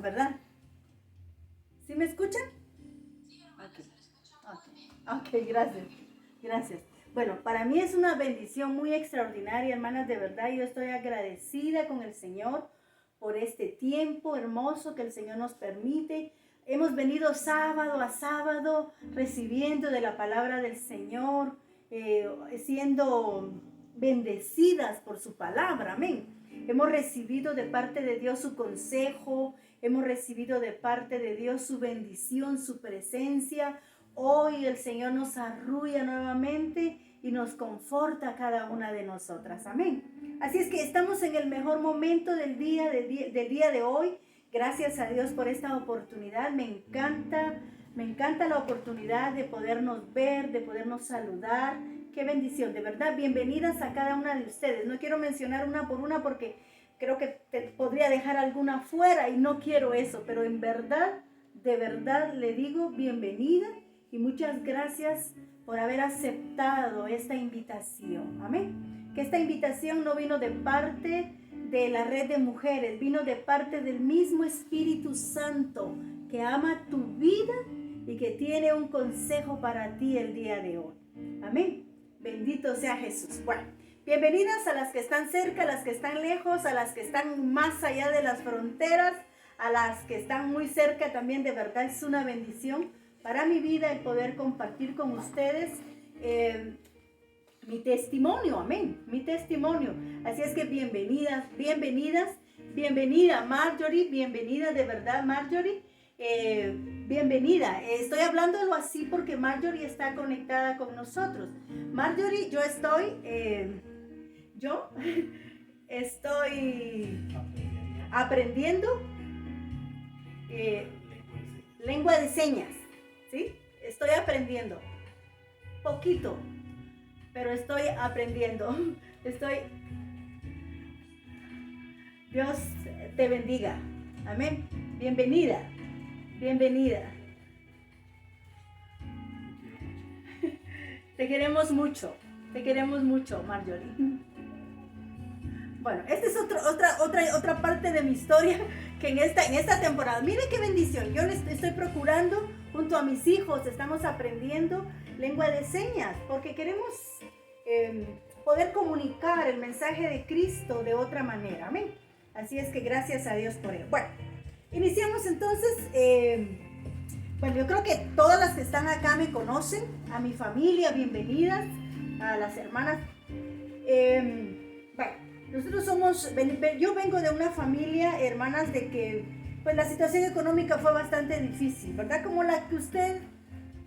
¿verdad? ¿Sí me escuchan? Ok, gracias. Gracias. Bueno, para mí es una bendición muy extraordinaria, hermanas, de verdad. Yo estoy agradecida con el Señor por este tiempo hermoso que el Señor nos permite. Hemos venido sábado a sábado recibiendo de la palabra del Señor, siendo bendecidas por su palabra, amén. Hemos recibido de parte de Dios su consejo, hemos recibido de parte de Dios su bendición, su presencia. Hoy el Señor nos arrulla nuevamente y nos conforta a cada una de nosotras, amén. Así es que estamos en el mejor momento del día de hoy. Gracias a Dios por esta oportunidad. Me encanta la oportunidad de podernos ver, de podernos saludar. Qué bendición, de verdad. Bienvenidas a cada una de ustedes. No quiero mencionar una por una porque creo que te podría dejar alguna fuera y no quiero eso, pero en verdad, de verdad le digo bienvenida y muchas gracias por haber aceptado esta invitación. Amén. Que esta invitación no vino de parte de la red de mujeres, vino de parte del mismo Espíritu Santo que ama tu vida y que tiene un consejo para ti el día de hoy. Amén. Bendito sea Jesús. Bueno, bienvenidas a las que están cerca, a las que están lejos, a las que están más allá de las fronteras, a las que están muy cerca también. De verdad es una bendición para mi vida el poder compartir con ustedes mi testimonio, amén, mi testimonio. Así es que bienvenida Marjorie, bienvenida de verdad Marjorie, bienvenida. Estoy hablándolo así porque Marjorie está conectada con nosotros. Marjorie, yo estoy aprendiendo lengua de señas, ¿sí? Estoy aprendiendo poquito, pero estoy aprendiendo. Dios te bendiga. Amén. Bienvenida. Te queremos mucho, Marjorie. Bueno, esta es otra parte de mi historia que en esta temporada. Miren qué bendición. Yo estoy procurando junto a mis hijos, estamos aprendiendo lengua de señas porque queremos poder comunicar el mensaje de Cristo de otra manera. Amén. Así es que gracias a Dios por ello. Bueno, iniciamos entonces. Bueno, yo creo que todas las que están acá me conocen, a mi familia, bienvenidas, a las hermanas. Bueno, yo vengo de una familia, hermanas, de que pues la situación económica fue bastante difícil, ¿verdad? Como la que usted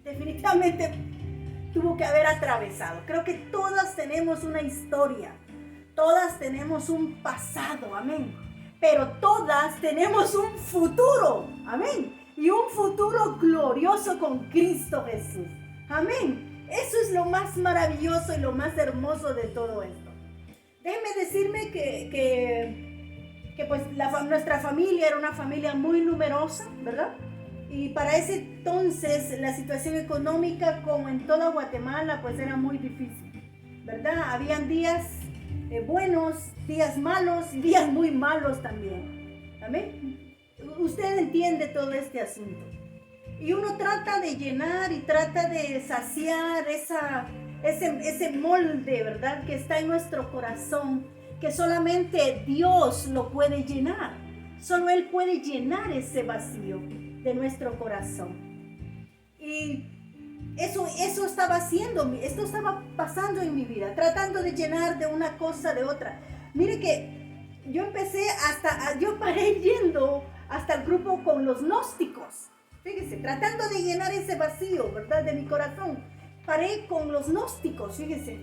definitivamente tuvo que haber atravesado. Creo que todas tenemos una historia, todas tenemos un pasado, amén. Pero todas tenemos un futuro, amén. Y un futuro glorioso con Cristo Jesús, amén. Eso es lo más maravilloso y lo más hermoso de todo esto. Déjenme decirme que pues nuestra familia era una familia muy numerosa, ¿verdad? Y para ese entonces la situación económica, como en toda Guatemala, pues era muy difícil, ¿verdad? Habían días buenos, días malos, días muy malos también. ¿Amén? Usted entiende todo este asunto. Y uno trata de llenar y trata de saciar ese molde, ¿verdad? Que está en nuestro corazón, que solamente Dios lo puede llenar. Solo Él puede llenar ese vacío de nuestro corazón. Y eso estaba haciendo, esto estaba pasando en mi vida, tratando de llenar de una cosa de otra. Mire que yo yo paré yendo hasta el grupo con los gnósticos. Fíjese, tratando de llenar ese vacío, ¿verdad? De mi corazón. Paré con los gnósticos, fíjese,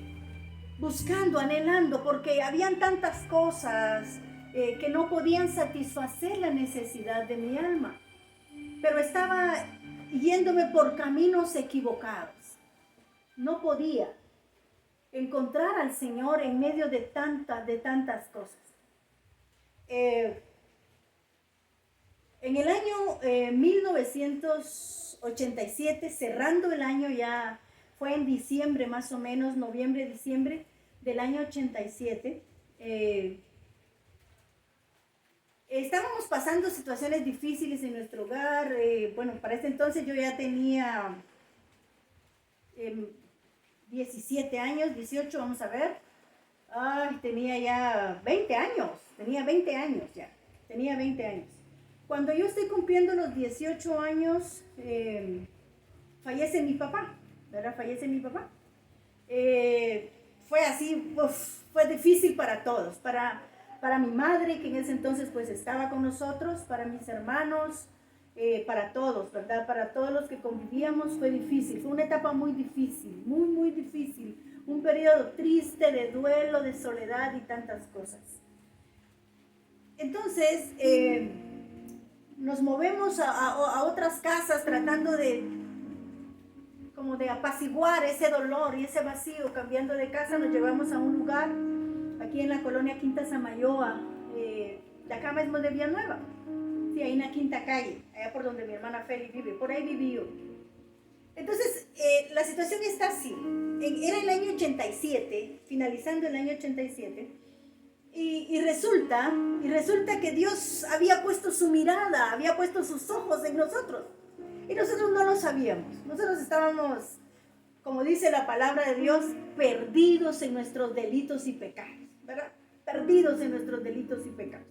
buscando, anhelando, porque habían tantas cosas que no podían satisfacer la necesidad de mi alma. Pero estaba yéndome por caminos equivocados. No podía encontrar al Señor en medio de tantas cosas. En el año 1987, cerrando el año, ya fue en diciembre más o menos, noviembre, diciembre del año 87, estábamos pasando situaciones difíciles en nuestro hogar. Bueno, para ese entonces yo ya tenía 17 años, 18, vamos a ver. Ay, tenía ya 20 años, tenía 20 años ya, tenía 20 años. Cuando yo estoy cumpliendo los 18 años, fallece mi papá, ¿verdad? Fallece mi papá. Fue así, fue difícil para todos, para mi madre, que en ese entonces pues estaba con nosotros, para mis hermanos, para todos, ¿verdad? Para todos los que convivíamos fue difícil, fue una etapa muy difícil, muy, muy difícil. Un periodo triste de duelo, de soledad y tantas cosas. Entonces, nos movemos a otras casas tratando como de apaciguar ese dolor y ese vacío. Cambiando de casa, nos llevamos a un lugar aquí en la colonia Quinta Samayoa, de acá mismo de Villanueva. Sí, ahí en la quinta calle, allá por donde mi hermana Feli vive, por ahí viví yo. Entonces, la situación está así. Era el año 87, finalizando el año 87, y resulta que Dios había puesto su mirada, había puesto sus ojos en nosotros, y nosotros no lo sabíamos. Nosotros estábamos, como dice la palabra de Dios, perdidos en nuestros delitos y pecados, ¿verdad? Perdidos en nuestros delitos y pecados.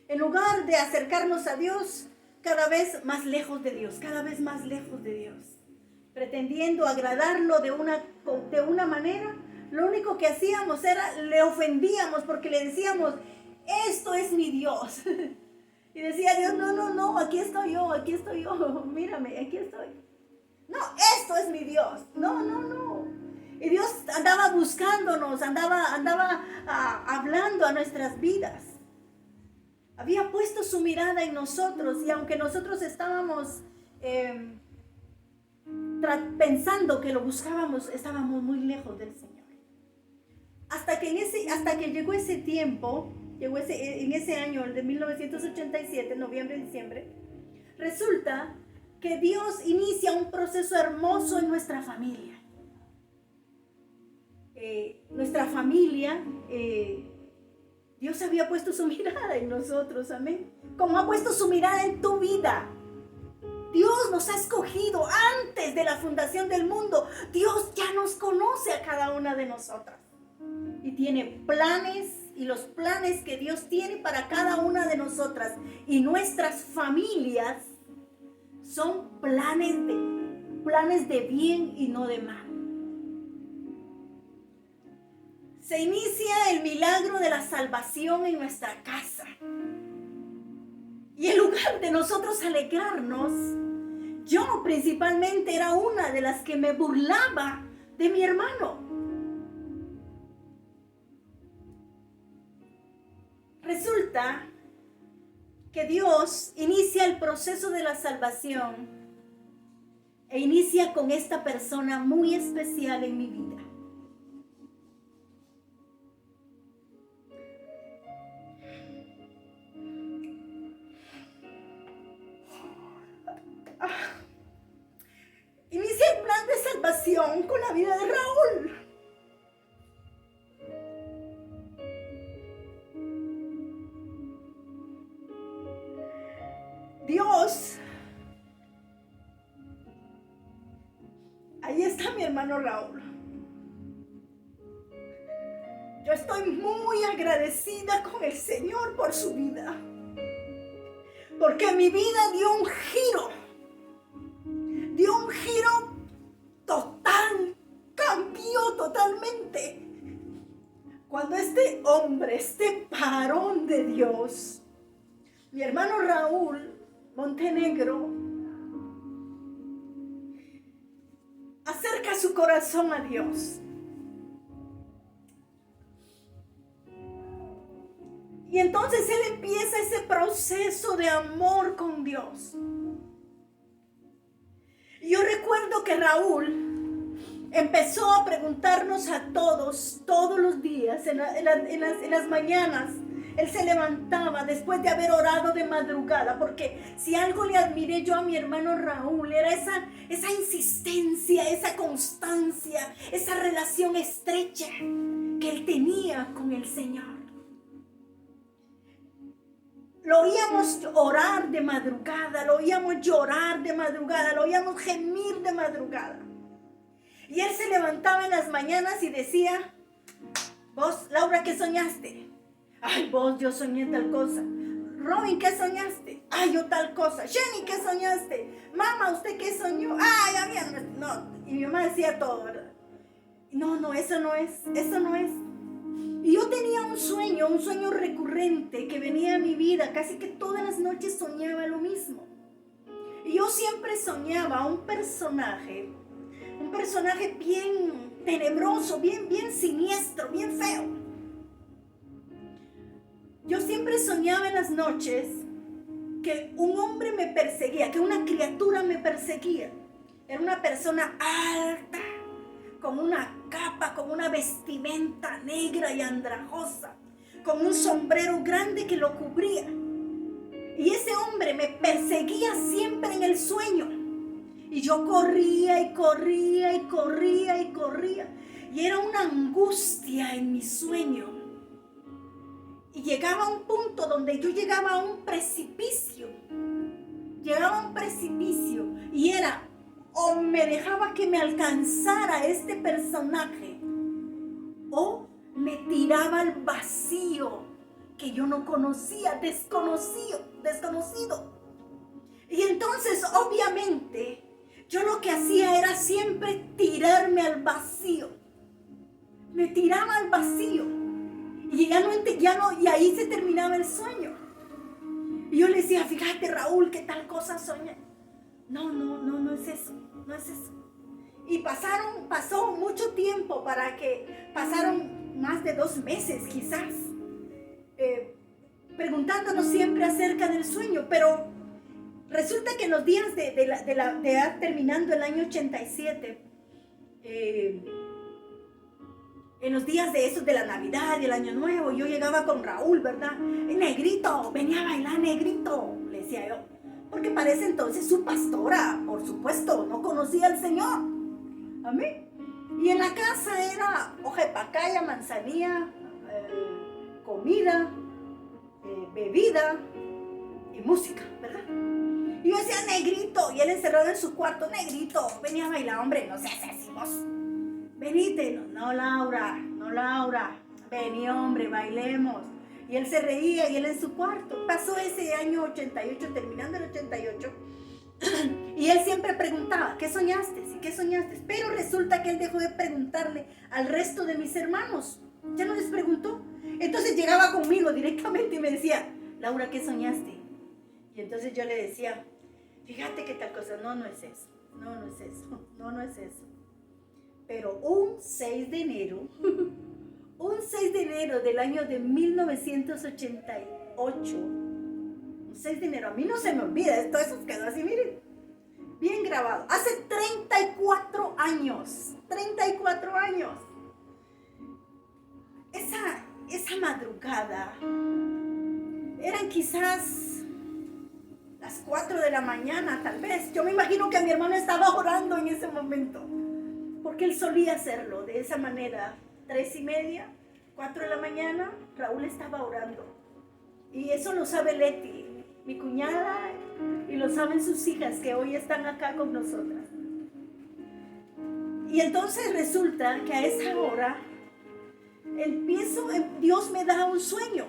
En lugar de acercarnos a Dios, cada vez más lejos de Dios, cada vez más lejos de Dios, pretendiendo agradarlo de una manera. Lo único que hacíamos era, le ofendíamos porque le decíamos, esto es mi Dios. Y decía Dios, no, aquí estoy yo, mírame, aquí estoy. No, esto es mi Dios, no. Y Dios andaba buscándonos, andaba hablando a nuestras vidas. Había puesto su mirada en nosotros, y aunque nosotros estábamos pensando que lo buscábamos, estábamos muy lejos del Señor. Hasta que llegó ese tiempo, en ese año de 1987, noviembre, diciembre, resulta que Dios inicia un proceso hermoso en nuestra familia. Nuestra familia, Dios había puesto su mirada en nosotros, amén. Como ha puesto su mirada en tu vida. Dios nos ha escogido antes de la fundación del mundo. Dios ya nos conoce a cada una de nosotras. Y tiene planes, y los planes que Dios tiene para cada una de nosotras y nuestras familias son planes de bien y no de mal. Se inicia el milagro de la salvación en nuestra casa. Y en lugar de nosotros alegrarnos, yo principalmente era una de las que me burlaba de mi hermano. Resulta que Dios inicia el proceso de la salvación e inicia con esta persona muy especial en mi vida. Inicia el plan de salvación con la vida de Raúl. Dios, ahí está mi hermano Raúl. Yo estoy muy agradecida con el Señor por su vida, porque mi vida dio un giro total, cambió totalmente. Cuando este hombre, este varón de Dios, mi hermano Raúl Montenegro, acerca su corazón a Dios. Y entonces él empieza ese proceso de amor con Dios. Y yo recuerdo que Raúl empezó a preguntarnos a todos los días, en las mañanas. Él se levantaba después de haber orado de madrugada, porque si algo le admiré yo a mi hermano Raúl, era esa insistencia, esa constancia, esa relación estrecha que él tenía con el Señor. Lo oíamos orar de madrugada, lo oíamos llorar de madrugada, lo oíamos gemir de madrugada. Y él se levantaba en las mañanas y decía, vos, Laura, ¿qué soñaste? Ay, vos, yo soñé tal cosa. Robin, ¿qué soñaste? Ay, yo tal cosa. Jenny, ¿qué soñaste? Mamá, ¿usted qué soñó? Ay, había... No. Y mi mamá decía todo, ¿verdad? No, eso no es. Y yo tenía un sueño recurrente que venía a mi vida. Casi que todas las noches soñaba lo mismo. Y yo siempre soñaba un personaje bien tenebroso, bien siniestro, bien feo. Yo siempre soñaba en las noches que un hombre me perseguía, que una criatura me perseguía. Era una persona alta, con una capa, con una vestimenta negra y andrajosa, con un sombrero grande que lo cubría. Y ese hombre me perseguía siempre en el sueño. Y yo corría y corría y corría y corría. Y era una angustia en mi sueño. Y llegaba a un punto donde yo llegaba a un precipicio. Y era, o me dejaba que me alcanzara este personaje, o me tiraba al vacío que yo no conocía, desconocido. Y entonces, obviamente, yo lo que hacía era siempre tirarme al vacío. Me tiraba al vacío. Y y ahí se terminaba el sueño. Y yo le decía, fíjate, Raúl, ¿qué tal cosa soñé? No es eso. Y pasó mucho tiempo pasaron más de 2 meses quizás, preguntándonos siempre acerca del sueño, pero resulta que en los días terminando el año 87, en los días de esos de la Navidad y el Año Nuevo, yo llegaba con Raúl, ¿verdad? Negrito, venía a bailar, negrito, le decía yo. Porque para ese entonces su pastora, por supuesto, no conocía al Señor. Amén. Y en la casa era hoja de pacaya, manzanilla, comida, bebida y música, ¿verdad? Y yo decía, negrito, y él encerrado en su cuarto, negrito, venía a bailar, hombre, no seas así vos. Venite, no Laura, vení hombre, bailemos. Y él se reía y él en su cuarto. Pasó ese año 88, terminando el 88, y él siempre preguntaba, ¿qué soñaste? ¿Sí, qué soñaste? Pero resulta que él dejó de preguntarle al resto de mis hermanos. Ya no les preguntó. Entonces llegaba conmigo directamente y me decía, Laura, ¿qué soñaste? Y entonces yo le decía, fíjate que tal cosa, no es eso. Pero un 6 de enero del año de 1988, un 6 de enero, a mí no se me olvida, esto eso quedó así, miren, bien grabado, hace 34 años, esa madrugada, eran quizás las 4 de la mañana, tal vez, yo me imagino que mi hermano estaba orando en ese momento, porque él solía hacerlo de esa manera. 3:30, 4 de la mañana, Raúl estaba orando. Y eso lo sabe Leti, mi cuñada, y lo saben sus hijas que hoy están acá con nosotras. Y entonces resulta que a esa hora Dios me da un sueño.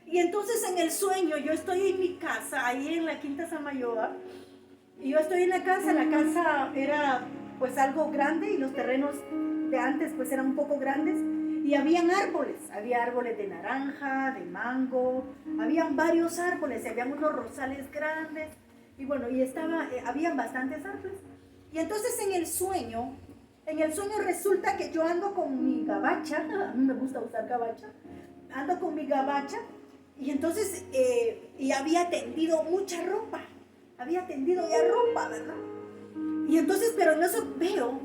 Y entonces en el sueño yo estoy en mi casa, ahí en la Quinta Samayoa, y yo estoy en la casa era pues algo grande y los terrenos de antes pues eran un poco grandes y había árboles de naranja, de mango, habían varios árboles, habían unos rosales grandes y bueno, habían bastantes árboles. Y entonces en el sueño resulta que yo ando con mi gabacha, a mí me gusta usar gabacha, ando con mi gabacha y entonces y había tendido mucha ropa, ¿verdad? Y entonces, pero en eso veo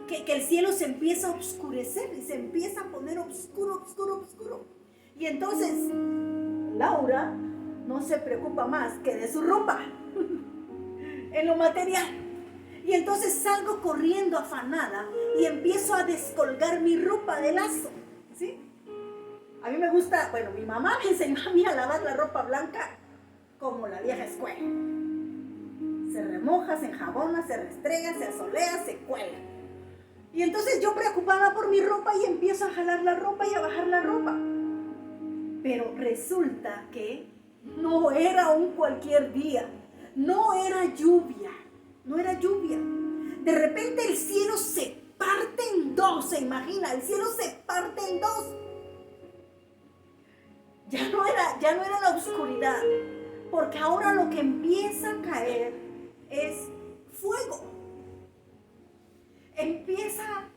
que el cielo se empieza a oscurecer y se empieza a poner oscuro. Y entonces, Laura no se preocupa más que de su ropa, en lo material. Y entonces salgo corriendo afanada y empiezo a descolgar mi ropa de lazo, ¿sí? A mí me gusta, bueno, mi mamá me enseñó a mí a lavar la ropa blanca como la vieja escuela. Se remoja, se enjabona, se restrega, se asolea, se cuela. Y entonces yo preocupada por mi ropa y empiezo a jalar la ropa y a bajar la ropa. Pero resulta que no era un cualquier día, no era lluvia, no era lluvia. De repente el cielo se parte en dos, se imagina, el cielo se parte en dos. Ya no era la oscuridad, porque ahora lo que empieza a caer es fuego. Empieza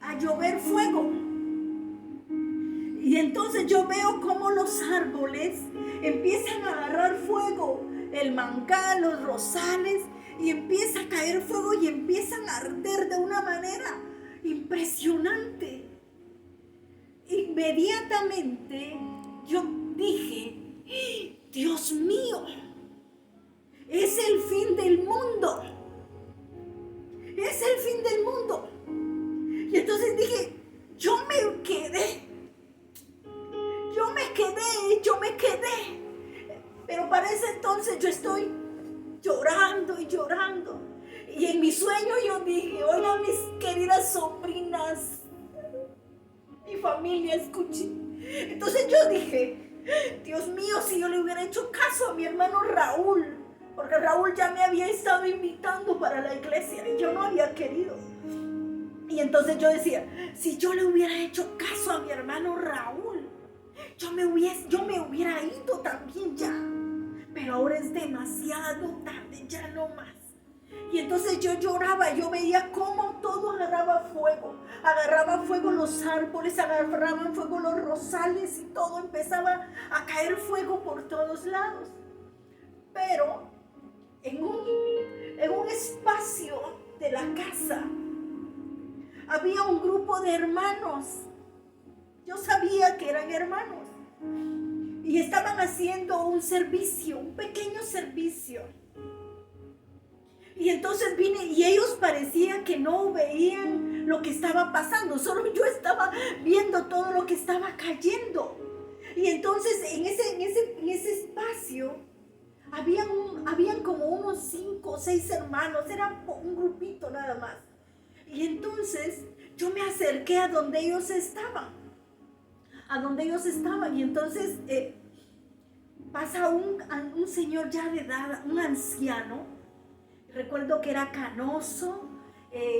a llover fuego. Y entonces yo veo cómo los árboles empiezan a agarrar fuego, el mangal, los rosales, y empieza a caer fuego y empiezan a arder de una manera impresionante. Inmediatamente yo dije, Dios mío, es el fin del mundo. Es el fin del mundo. Y entonces dije, yo me quedé. Pero para ese entonces yo estoy llorando y llorando. Y en mi sueño yo dije, oigan mis queridas sobrinas, mi familia, escuchen. Entonces yo dije, Dios mío, si yo le hubiera hecho caso a mi hermano Raúl, porque Raúl ya me había estado invitando para la iglesia y yo no había querido. Y entonces yo decía, si yo le hubiera hecho caso a mi hermano Raúl, yo me hubiera ido también ya. Pero ahora es demasiado tarde, ya no más. Y entonces yo lloraba, yo veía cómo todo agarraba fuego los árboles, agarraban fuego los rosales y todo empezaba a caer fuego por todos lados. Pero en un espacio de la casa había un grupo de hermanos. Yo sabía que eran hermanos y estaban haciendo un servicio, un pequeño servicio. Y entonces vine y ellos parecía que no veían lo que estaba pasando, solo yo estaba viendo todo lo que estaba cayendo. Y entonces en ese espacio habían como unos 5 o 6 hermanos, era un grupito nada más. Y entonces yo me acerqué a donde ellos estaban. Y entonces pasa un señor ya de edad, un anciano. Recuerdo que era canoso,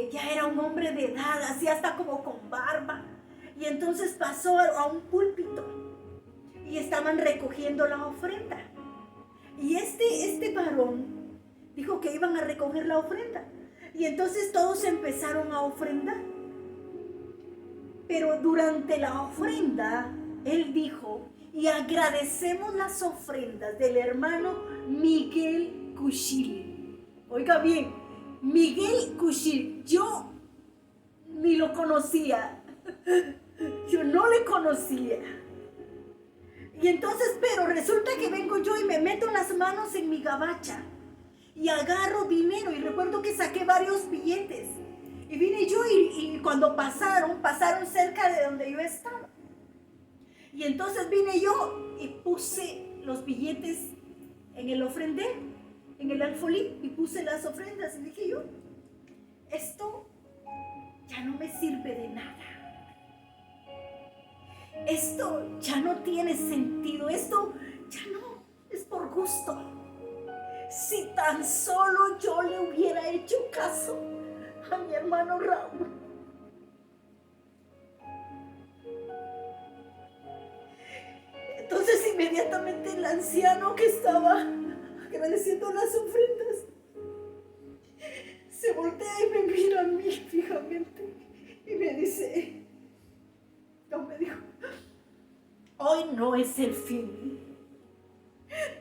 ya era un hombre de edad, así hasta como con barba. Y entonces pasó a un púlpito y estaban recogiendo la ofrenda. Y este varón dijo que iban a recoger la ofrenda. Y entonces todos empezaron a ofrendar. Pero durante la ofrenda, él dijo, y agradecemos las ofrendas del hermano Miguel Cuchil. Oiga bien, Miguel Cuchil, yo ni lo conocía. Yo no le conocía. Y entonces, pero resulta que vengo yo y me meto las manos en mi gabacha y agarro dinero. Y recuerdo que saqué varios billetes. Y vine yo y cuando pasaron cerca de donde yo estaba. Y entonces vine yo y puse los billetes en el ofrendero, en el alfolí, y puse las ofrendas. Y dije yo, esto ya no me sirve de nada. Esto ya no tiene sentido. Esto ya no es por gusto. Si tan solo yo le hubiera hecho caso a mi hermano Raúl. Entonces inmediatamente el anciano que estaba agradeciendo las ofrendas se voltea y me mira a mí fijamente y me dice, me dijo, hoy no es el fin.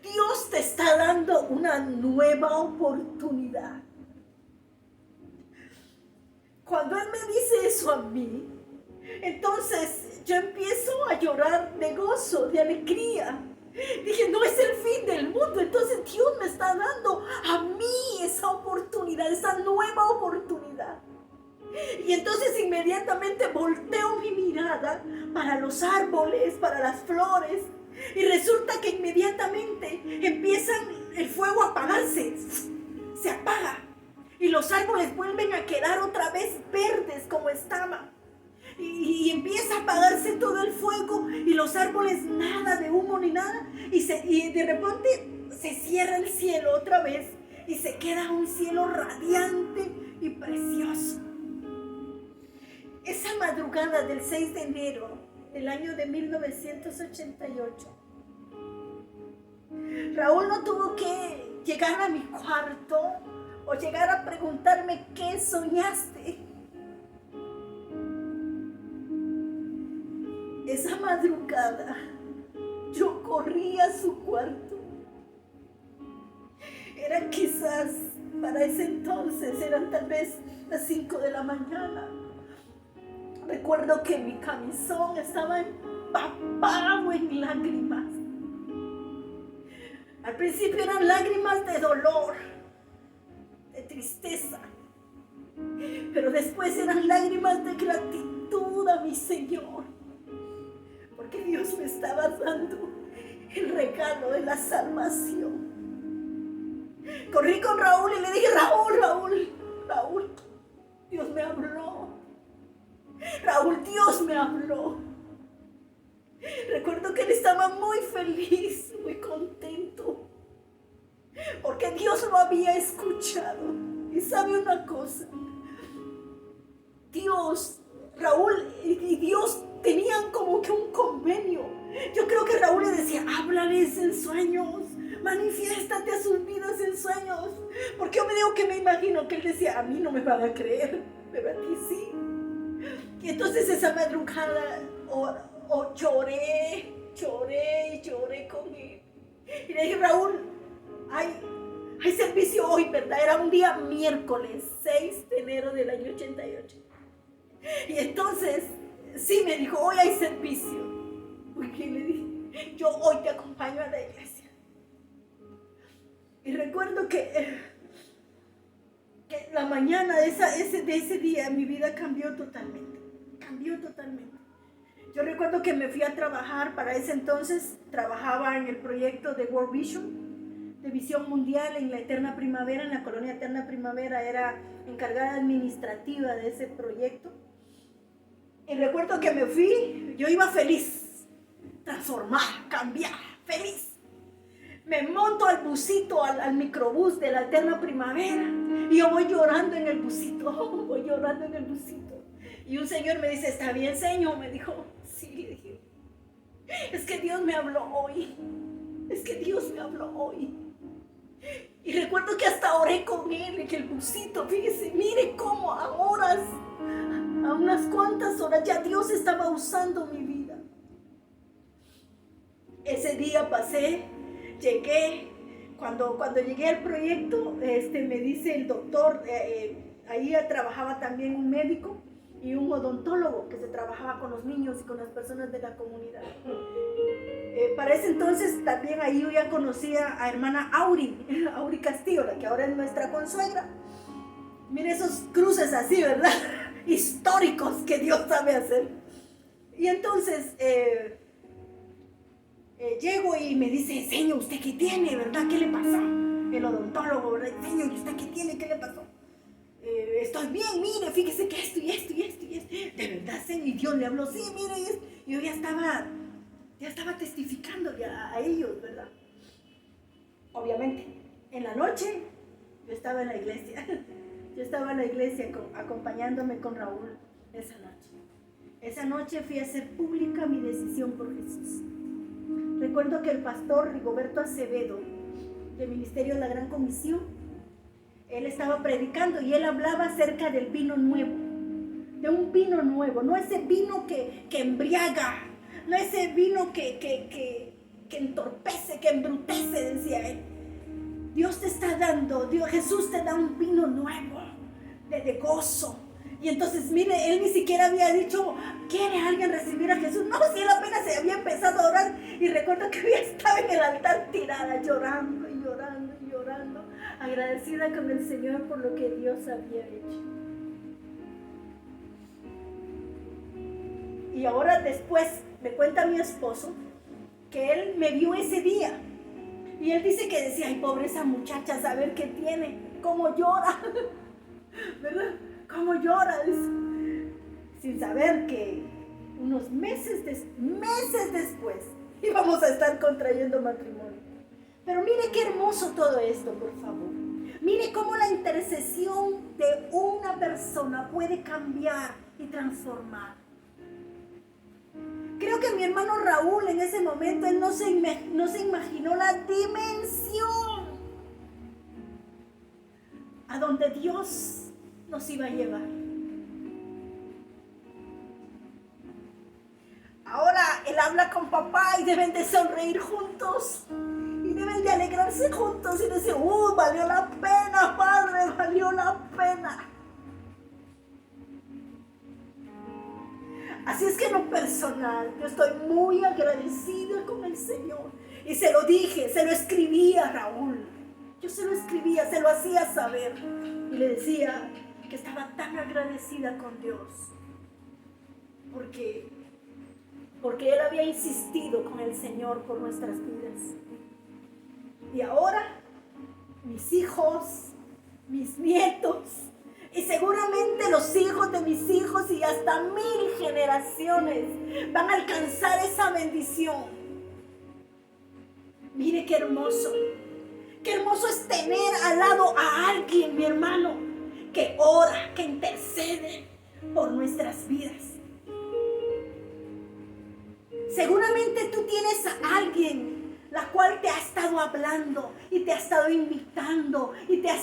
Dios te está dando una nueva oportunidad. Cuando él me dice eso a mí, entonces yo empiezo a llorar de gozo, de alegría. Dije, no es el fin del mundo. Entonces Dios me está dando a mí esa oportunidad, esa nueva oportunidad. Y entonces inmediatamente volteo mi mirada madrugada para los árboles, para las flores. Y resulta que inmediatamente empiezan el fuego a apagarse. Se apaga. Y los árboles vuelven a quedar otra vez verdes como estaban. Y empieza a apagarse todo el fuego y los árboles nada de humo ni nada. Y de repente se cierra el cielo otra vez y se queda un cielo radiante y precioso. Esa madrugada del 6 de enero del año de 1988, Raúl no tuvo que llegar a mi cuarto o llegar a preguntarme qué soñaste. Esa madrugada yo corrí a su cuarto. Eran quizás, para ese entonces, eran tal vez las 5 de la mañana. Recuerdo que mi camisón estaba empapado en lágrimas. Al principio eran lágrimas de dolor, de tristeza, pero después eran lágrimas de gratitud a mi Señor, porque Dios me estaba dando el regalo de la salvación. Corrí con Raúl y le dije: Raúl, Dios me habló. Raúl, Dios me habló. Recuerdo que él estaba muy feliz, muy contento, porque Dios lo había escuchado. Y sabe una cosa, Dios, Raúl y Dios tenían como que un convenio. Yo creo que Raúl le decía: háblales en sueños, manifiéstate a sus vidas en sueños. Porque yo me imagino que él decía: a mí no me van a creer, pero a ti sí. Y entonces esa madrugada lloré con él. Y le dije: Raúl, hay servicio hoy, ¿verdad? Era un día miércoles 6 de enero del año 88. Y entonces, sí, me dijo: hoy hay servicio. Porque le dije: yo hoy te acompaño a la iglesia. Y recuerdo que la mañana de ese día mi vida cambió totalmente. Yo recuerdo que me fui a trabajar. Para ese entonces trabajaba en el proyecto de World Vision, de Visión Mundial en la Eterna Primavera, en la colonia Eterna Primavera. Era encargada administrativa de ese proyecto. Y recuerdo que me fui, yo iba feliz, transformar, cambiar, feliz. Me monto al busito, al microbús de la Eterna Primavera, y yo voy llorando en el busito. Y un señor me dice: ¿está bien, señor? Me dijo. Sí, le dije: es que Dios me habló hoy. Y recuerdo que hasta oré con él en el busito. Fíjese, mire cómo a unas cuantas horas ya Dios estaba usando mi vida. Ese día pasé, llegué. Cuando llegué al proyecto, me dice el doctor, ahí trabajaba también un médico y un odontólogo que se trabajaba con los niños y con las personas de la comunidad. Para ese entonces también ahí yo ya conocía a hermana Auri Castillo, la que ahora es nuestra consuegra. Mire esos cruces así, ¿verdad? Históricos que Dios sabe hacer. Y entonces llego y me dice: señor, ¿usted qué tiene, verdad? ¿Qué le pasó? El odontólogo, ¿verdad? Señor, ¿y usted qué tiene? ¿Qué le pasó? Estoy bien, mire, fíjese que esto y esto. De verdad, señor, y Dios le habló. Sí, mire, yo ya estaba testificándole a ellos, ¿verdad? Obviamente, en la noche yo estaba en la iglesia. Acompañándome con Raúl esa noche fui a hacer pública mi decisión por Jesús. Recuerdo que el pastor Rigoberto Acevedo, del Ministerio de la Gran Comisión, él estaba predicando y él hablaba acerca del vino nuevo, de un vino nuevo, no ese vino que embriaga, no ese vino que entorpece, que embrutece, decía él. Dios te está dando, Jesús te da un vino nuevo, de gozo. Y entonces, mire, él ni siquiera había dicho: ¿quiere alguien recibir a Jesús? No, si él apenas se había empezado a orar. Y recuerdo que yo estaba en el altar tirada, llorando, agradecida con el Señor por lo que Dios había hecho. Y ahora después me cuenta mi esposo que él me vio ese día. Y él dice que decía, ay, pobre esa muchacha, a saber qué tiene, cómo llora, ¿verdad? Cómo llora, sin saber que unos meses después íbamos a estar contrayendo matrimonio. Pero mire qué hermoso todo esto, por favor. Mire cómo la intercesión de una persona puede cambiar y transformar. Creo que mi hermano Raúl en ese momento, él no se imaginó la dimensión a donde Dios nos iba a llevar. Ahora él habla con papá y deben de sonreír juntos. Y deben de alegrarse juntos y decir, valió la pena, padre, valió la pena. Así es que en lo personal, yo estoy muy agradecida con el Señor. Y se lo dije, se lo escribí a Raúl. Yo se lo escribía, se lo hacía saber. Y le decía que estaba tan agradecida con Dios. Porque Él había insistido con el Señor por nuestras vidas. Y ahora, mis hijos, mis nietos, y seguramente los hijos de mis hijos y hasta 1000 generaciones van a alcanzar esa bendición. Mire qué hermoso es tener al lado a alguien, mi hermano, que ora, que intercede por nuestras vidas. Seguramente tú tienes a alguien la cual te ha estado hablando y te ha estado invitando y te ha